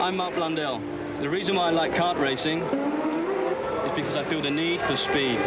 I'm Mark Blundell. The reason why I like kart racing is because I feel the need for speed.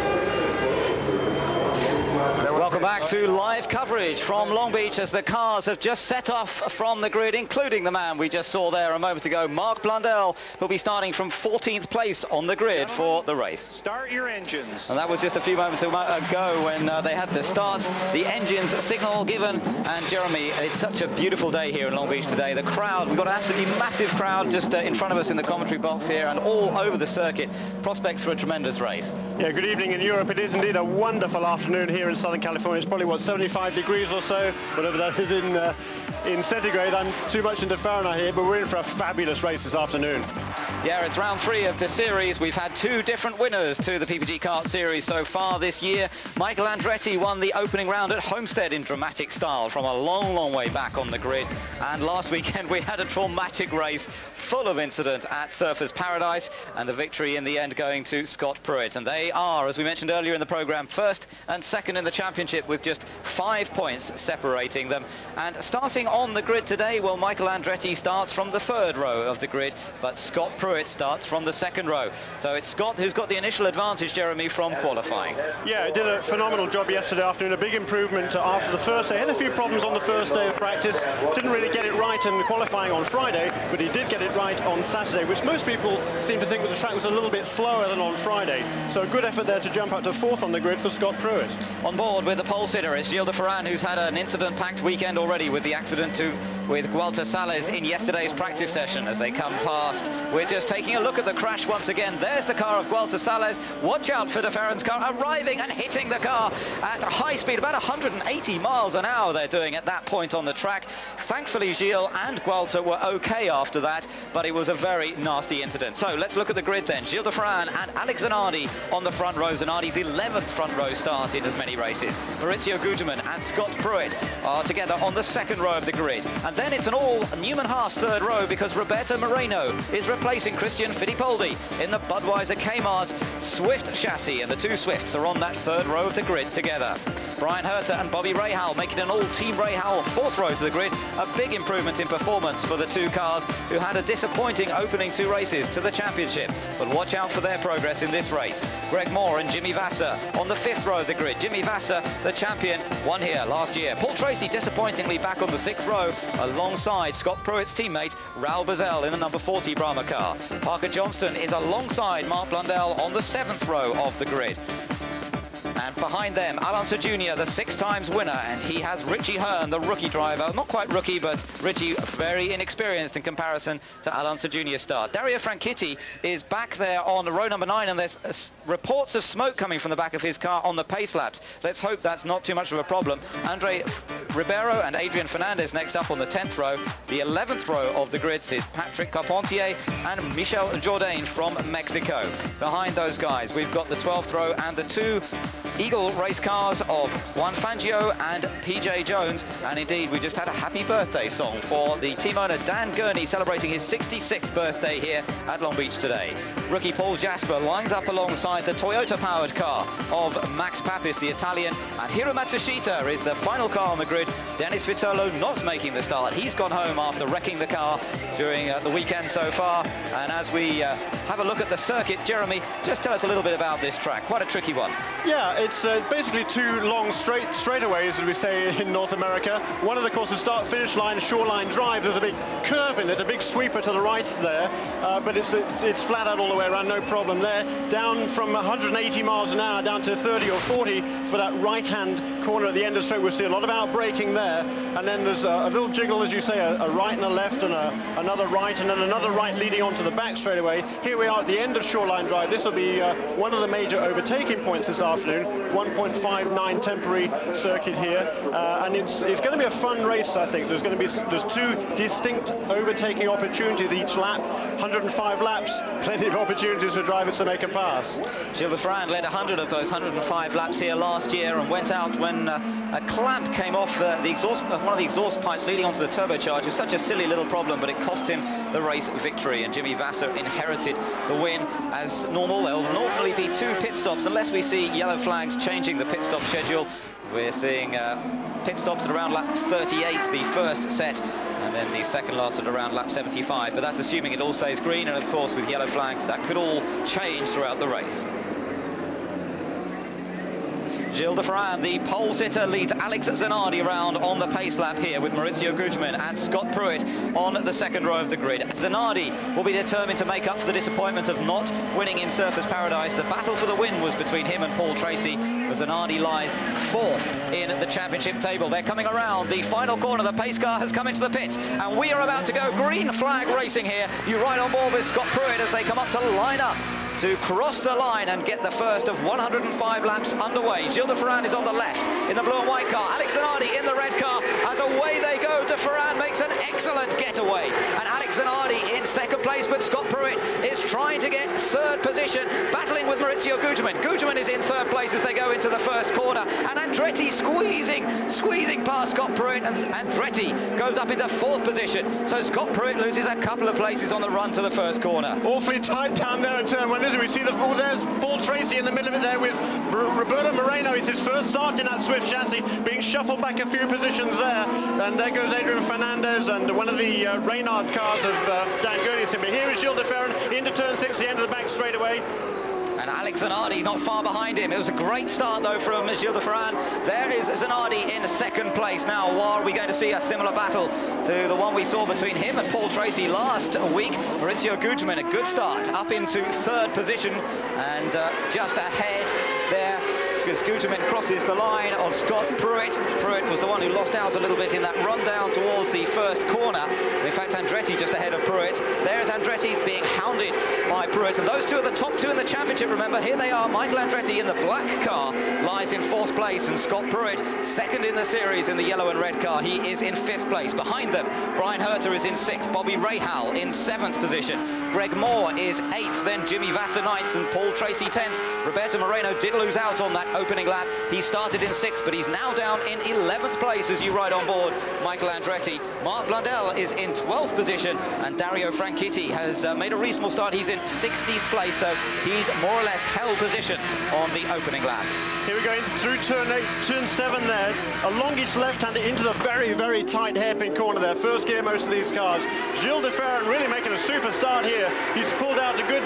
Welcome back to live coverage from Long Beach as the cars have just set off from the grid, including the man we just saw there a moment ago, Mark Blundell, who'll be starting from 14th place on the grid for the race. Start your engines. And that was just a few moments ago when they had the start, the engines signal given. And Jeremy, it's such a beautiful day here in Long Beach today. The crowd, we've got an absolutely massive crowd just in front of us in the commentary box here and all over the circuit. Prospects for a tremendous race. Yeah, good evening in Europe. It is indeed a wonderful afternoon here in Southern California. It's probably, what, 75 degrees or so, whatever that is in centigrade. I'm too much into Fahrenheit here, but we're in for a fabulous race this afternoon. Yeah, it's round 3 of the series. We've had 2 different winners to the PPG Kart Series so far this year. Michael Andretti won the opening round at Homestead in dramatic style from a long, long way back on the grid. And last weekend we had a traumatic race full of incident at Surfers Paradise, and the victory in the end going to Scott Pruitt. And they are, as we mentioned earlier in the programme, first and second in the championship with just 5 points separating them. And starting on the grid today, well, Michael Andretti starts from the 3rd row of the grid, but Scott Pruitt starts from the 2nd row. So it's Scott who's got the initial advantage, Jeremy, from qualifying. Yeah, he did a phenomenal job yesterday afternoon, a big improvement after the first day. He had a few problems on the first day of practice, didn't really get it right in the qualifying on Friday, but he did get it right on Saturday, which most people seem to think that the track was a little bit slower than on Friday. So a good effort there to jump up to 4th on the grid for Scott Pruitt. On board with the pole sitter is Gilles de Ferran, who's had an incident-packed weekend already with the accident with Gualter Sales in yesterday's practice session as they come past. We're just taking a look at the crash once again. There's the car of Gualter Sales. Watch out for de Ferran's car arriving and hitting the car at a high speed, about 180 miles an hour they're doing at that point on the track. Thankfully, Gilles and Gualter were okay after that, but it was a very nasty incident. So let's look at the grid then. Gilles de Ferran and Alex Zanardi on the front row. Zanardi's 11th front row start in as many races. Maurizio Guterman and Scott Pruitt are together on the 2nd row of the grid. And then it's an all Newman-Haas 3rd row because Roberto Moreno is replacing Christian Fittipaldi in the Budweiser Kmart Swift chassis, and the 2 Swifts are on that 3rd row of the grid together. Brian Herter and Bobby Rahal making an all-Team Rahal 4th row to the grid. A big improvement in performance for the 2 cars who had a disappointing opening 2 races to the championship. But watch out for their progress in this race. Greg Moore and Jimmy Vasser on the 5th row of the grid. Jimmy Vasser, the champion, won here last year. Paul Tracy disappointingly back on the 6th row alongside Scott Pruitt's teammate Raul Boesel in the number 40 Brahma car. Parker Johnston is alongside Mark Blundell on the 7th row of the grid. And behind them, Alonso Jr., the 6 times winner, and he has Richie Hearn, the rookie driver. Not quite rookie, but Richie very inexperienced in comparison to Alonso Jr.'s start. Dario Franchitti is back there on row number 9, and there's reports of smoke coming from the back of his car on the pace laps. Let's hope that's not too much of a problem. Andre Ribeiro and Adrian Fernandez next up on the 10th row. The 11th row of the grids is Patrick Carpentier and Michel Jourdain from Mexico. Behind those guys, we've got the 12th row and the 2 Eagle race cars of Juan Fangio and PJ Jones. And indeed, we just had a happy birthday song for the team owner Dan Gurney, celebrating his 66th birthday here at Long Beach today. Rookie Paul Jasper lines up alongside the Toyota-powered car of Max Papis, the Italian, and Hiro Matsushita is the final car on the grid. Dennis Vitolo not making the start. He's gone home after wrecking the car during the weekend so far. And as we have a look at the circuit, Jeremy, just tell us a little bit about this track. Quite a tricky one. Yeah, it's basically 2 long straightaways, as we say in North America. One of the course, the start-finish line, Shoreline Drive. There's a big curve in it, a big sweeper to the right there, but it's flat out all the way around, no problem there. Down from 180 miles an hour down to 30 or 40 for that right-hand corner at the end of the straight. We'll see a lot of out-braking there, and then there's a little jiggle, as you say, a right and a left, and another right, and then another right leading onto the back straightaway. Here we are at the end of Shoreline Drive. This will be one of the major overtaking points this afternoon. 1.59 temporary circuit here, and it's going to be a fun race. I think there's 2 distinct overtaking opportunities each lap. 105 laps, plenty of opportunities for drivers to make a pass. Gilles de Ferran led 100 of those 105 laps here last year and went out when a clamp came off the exhaust of one of the exhaust pipes leading onto the turbocharger. Such a silly little problem, but it cost him the race victory, and Jimmy Vasser inherited the win. As normal, there'll normally be 2 pit stops unless we see yellow flags changing the pit stop schedule. We're seeing pit stops at around lap 38, the first set, and then the second lot at around lap 75, but that's assuming it all stays green, and of course with yellow flags that could all change throughout the race. Gilles de Ferran, the pole sitter, leads Alex Zanardi around on the pace lap here with Maurizio Gugelmin and Scott Pruitt on the second row of the grid. Zanardi will be determined to make up for the disappointment of not winning in Surfers Paradise. The battle for the win was between him and Paul Tracy. Zanardi lies 4th in the championship table. They're coming around the final corner. The pace car has come into the pits, and we are about to go green flag racing here. You ride on board with Scott Pruitt as they come up to line up to cross the line and get the first of 105 laps underway. Gilles de Ferran is on the left in the blue and white car. Alex Zanardi in the red car. As away they go, de Ferran makes an excellent getaway. And Alex Zanardi in second place, but Scott Pruitt is trying to get third position, battling with Maurizio Gugelmin. Gugelmin is in third place as they go into the first corner. And Andretti squeezing past Scott Pruitt, and Andretti goes up into 4th position. So Scott Pruitt loses a couple of places on the run to the first corner. Awfully tight down there in turn 1. We see there's Paul Tracy in the middle of it there with Roberto Moreno. It's his first start in that Swift chassis, being shuffled back a few positions there. And there goes Adrian Fernandez and one of the Reynard cars of Dan Gurney. But here is Gilles de Ferran into turn 6, the end of the back straightaway. And Alex Zanardi not far behind him. It was a great start though from Gilles de Ferran. There is Zanardi in second place. Now, are we going to see a similar battle to the one we saw between him and Paul Tracy last week? Maurizio Gugelmin, a good start up into 3rd position, and just ahead there because Gugelmin crosses the line of Scott Pruitt. Pruitt was the one who lost out a little bit in that run down towards the first corner. In fact, Andretti just ahead of Pruitt. There's Andretti being hounded by Pruitt, and those 2 are the top 2 in the championship. Remember, here they are. Michael Andretti in the black car lies in 4th place, and Scott Pruitt second in the series in the yellow and red car. He is in 5th place. Behind them, Brian Herter is in 6th, Bobby Rahal in 7th position, Greg Moore is 8th, then Jimmy Vasser 9th, and Paul Tracy 10th. Roberto Moreno did lose out on that opening lap. He started in 6th, but he's now down in 11th place as you ride on board Michael Andretti. Mark Blundell is in 12th position, and Dario Franchitti has made a reasonable start. He's in 16th place, so he's more or less held position on the opening lap. Here we go through turn 8, turn 7 there. A longish left-hander into the very, very tight hairpin corner there. First gear most of these cars. Gilles de Ferran really making a super start here. He's pulled out a good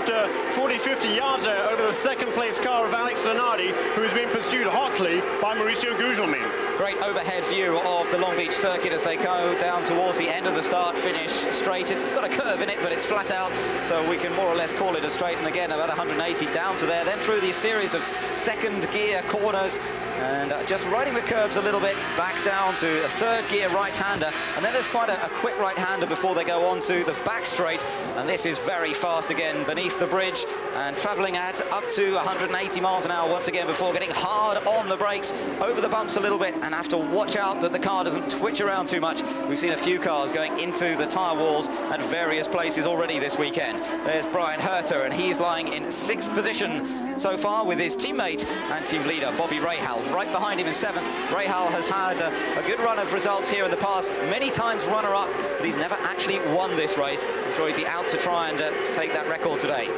40-50 yards there over the second place car of Alex Zanardi, who is being pursued hotly by Maurizio Gugelmin. Great overhead view of the Long Beach circuit as they go down towards the end of the start-finish straight. It's got a curve in it, but it's flat out, so we can more or less call it a straight. And again, about 180 down to there, then through these series of second gear corners, and just riding the curbs a little bit back down to a 3rd gear right-hander, and then there's quite a quick right-hander before they go on to the back straight, and this is very fast again beneath the bridge and travelling at up to 180 miles an hour once again before getting hard on the brakes over the bumps a little bit, and have to watch out that the car doesn't twitch around too much. We've seen a few cars going into the tyre walls at various places already this weekend. There's Brian Herter, and he's lying in 6th position so far with his teammate and team leader Bobby Rahal right behind him in 7th. Rahal has had a good run of results here in the past, many times runner-up, but he's never actually won this race. I'm sure he'd be out to try and take that record today.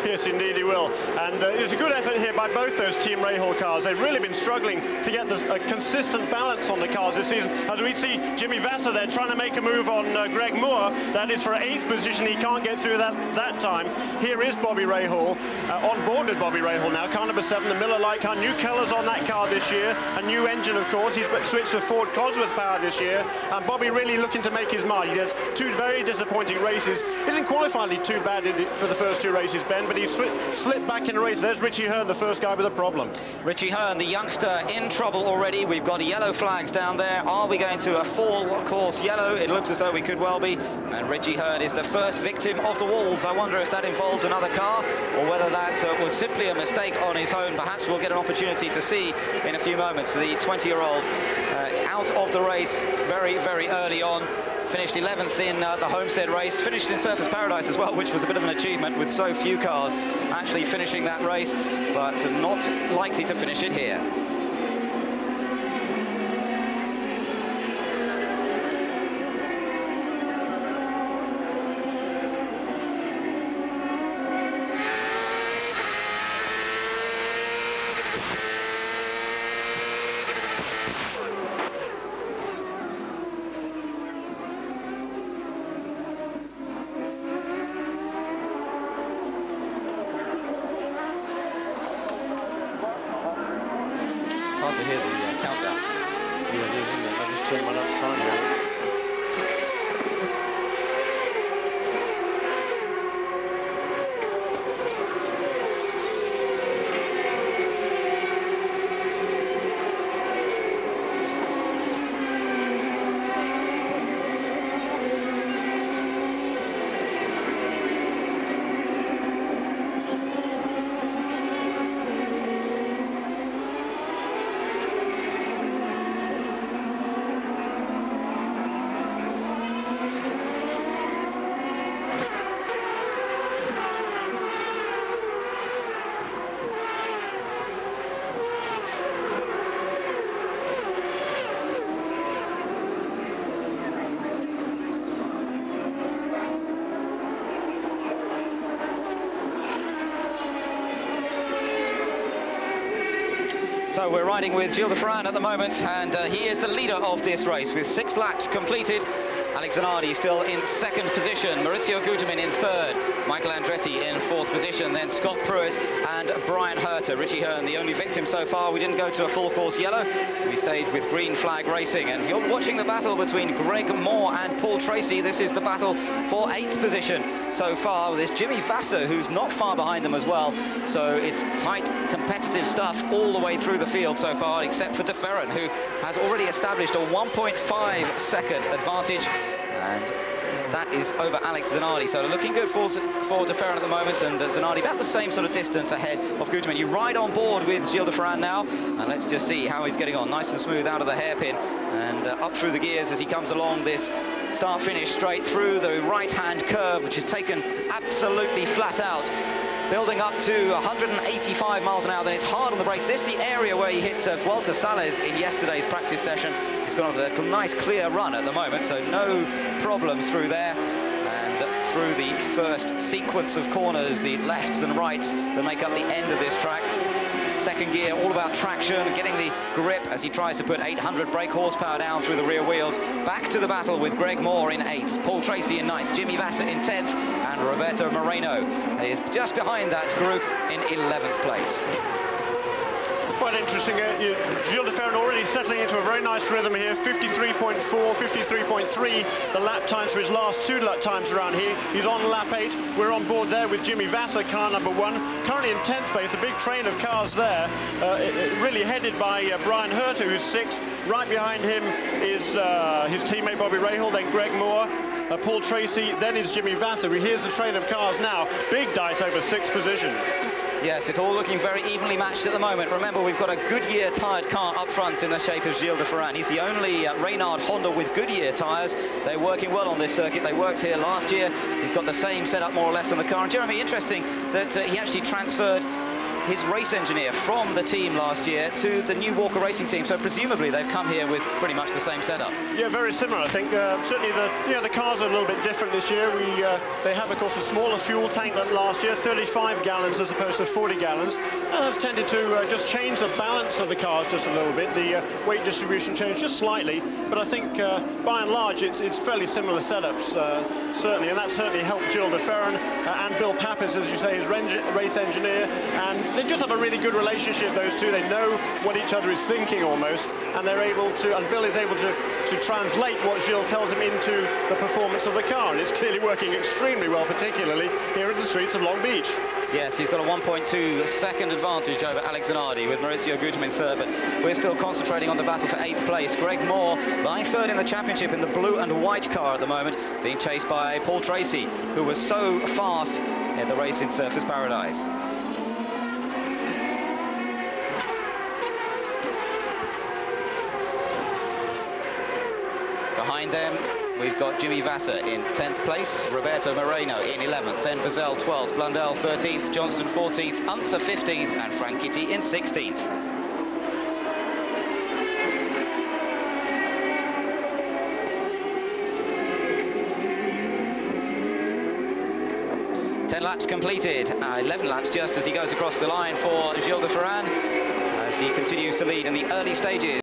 Yes, indeed he will. And it's a good effort here by both those Team Rahal cars. They've really been struggling to get a consistent balance on the cars this season. As we see Jimmy Vasser there trying to make a move on Greg Moore. That is for 8th position. He can't get through that time. Here is Bobby Rahal on board with Bobby Rahal now. Car number 7, the Miller Lite car. New colours on that car this year. A new engine, of course. He's switched to Ford Cosworth power this year. And Bobby really looking to make his mark. He has 2 very disappointing races. He didn't qualify too bad for the first 2 races, Ben, but he slipped back in the race. There's Richie Hearn, the first guy with a problem. Richie Hearn, the youngster, in trouble already. We've got yellow flags down there. Are we going to a full course yellow? It looks as though we could well be. And Richie Hearn is the first victim of the walls. I wonder if that involved another car or whether that was simply a mistake on his own. Perhaps we'll get an opportunity to see in a few moments. The 20-year-old out of the race very, very early on. Finished 11th in the Homestead race, finished in Surfers Paradise as well, which was a bit of an achievement with so few cars actually finishing that race, but not likely to finish it here. hard to hear the countdown. Yeah, it is, isn't it? I'll just turn mine up, try and hear it. So we're riding with Gilles de Ferran at the moment, and he is the leader of this race with 6 laps completed. Alex Zanardi still in 2nd position, Maurizio Gugelmin in 3rd, Michael Andretti in 4th position, then Scott Pruitt and Brian Herter. Richie Hearn, the only victim so far. We didn't go to a full course yellow. We stayed with green flag racing, and you're watching the battle between Greg Moore and Paul Tracy. This is the battle for 8th position so far. There's Jimmy Vasser, who's not far behind them as well. So it's tight, competitive stuff all the way through the field so far, except for de Ferran, who has already established a 1.5 second advantage. And that is over Alex Zanardi. So looking good for de Ferran at the moment, and Zanardi about the same sort of distance ahead of Gugelmin. You ride on board with Gilles de Ferran now, and let's just see how he's getting on. Nice and smooth out of the hairpin, and up through the gears as he comes along this start-finish straight through the right-hand curve, which is taken absolutely flat out, building up to 185 miles an hour. Then it's hard on the brakes. This is the area where he hit Gualter Sales in yesterday's practice session. He's got a nice clear run at the moment, so no problems through there. And through the first sequence of corners, the lefts and rights that make up the end of this track. 2nd gear, all about traction, getting the grip as he tries to put 800 brake horsepower down through the rear wheels. Back to the battle with Greg Moore in 8th, Paul Tracy in 9th, Jimmy Vasser in 10th, and Roberto Moreno is just behind that group in 11th place. Quite interesting. Gilles de Ferran already settling into a very nice rhythm here. 53.4, 53.3, the lap times for his last 2 lap times around here. He's on lap 8. We're on board there with Jimmy Vasser, car number 1. Currently in 10th place, a big train of cars there, really headed by Brian Herter, who's 6th. Right behind him is his teammate Bobby Rahal, then Greg Moore, Paul Tracy, then is Jimmy Vasser. Here's the train of cars now. Big dice over 6th position. Yes, it's all looking very evenly matched at the moment. Remember, we've got a Goodyear tyred car up front in the shape of Gilles de Ferran. He's the only Reynard Honda with Goodyear tyres. They're working well on this circuit. They worked here last year. He's got the same setup more or less on the car. And Jeremy, interesting that he actually transferred his race engineer from the team last year to the new Walker Racing team, so presumably they've come here with pretty much the same setup. Yeah, very similar, I think. Certainly the cars are a little bit different this year. They have, of course, a smaller fuel tank than last year, 35 gallons as opposed to 40 gallons. And that's tended to just change the balance of the cars just a little bit. The weight distribution changed just slightly, but I think by and large it's fairly similar setups, certainly, and that certainly helped Gilles de Ferran and Bill Pappas, as you say, his race engineer, and they just have a really good relationship, those two. They know what each other is thinking almost, and they're able to, and Bill is able to translate what Gilles tells him into the performance of the car, and it's clearly working extremely well, particularly here in the streets of Long Beach. Yes, he's got a 1.2 second advantage over Alex Zanardi with Maurizio Gugelmin 3rd, but we're still concentrating on the battle for 8th place. Greg Moore lying 3rd in the championship in the blue and white car at the moment, being chased by Paul Tracy, who was so fast in the race in Surfers Paradise. Behind them, we've got Jimmy Vasser in 10th place, Roberto Moreno in 11th, then Bazell 12th, Blundell 13th, Johnston 14th, Unser 15th, and Frank Kitty in 16th. Laps completed, 11 laps just as he goes across the line for Gilles de Ferran as he continues to lead in the early stages.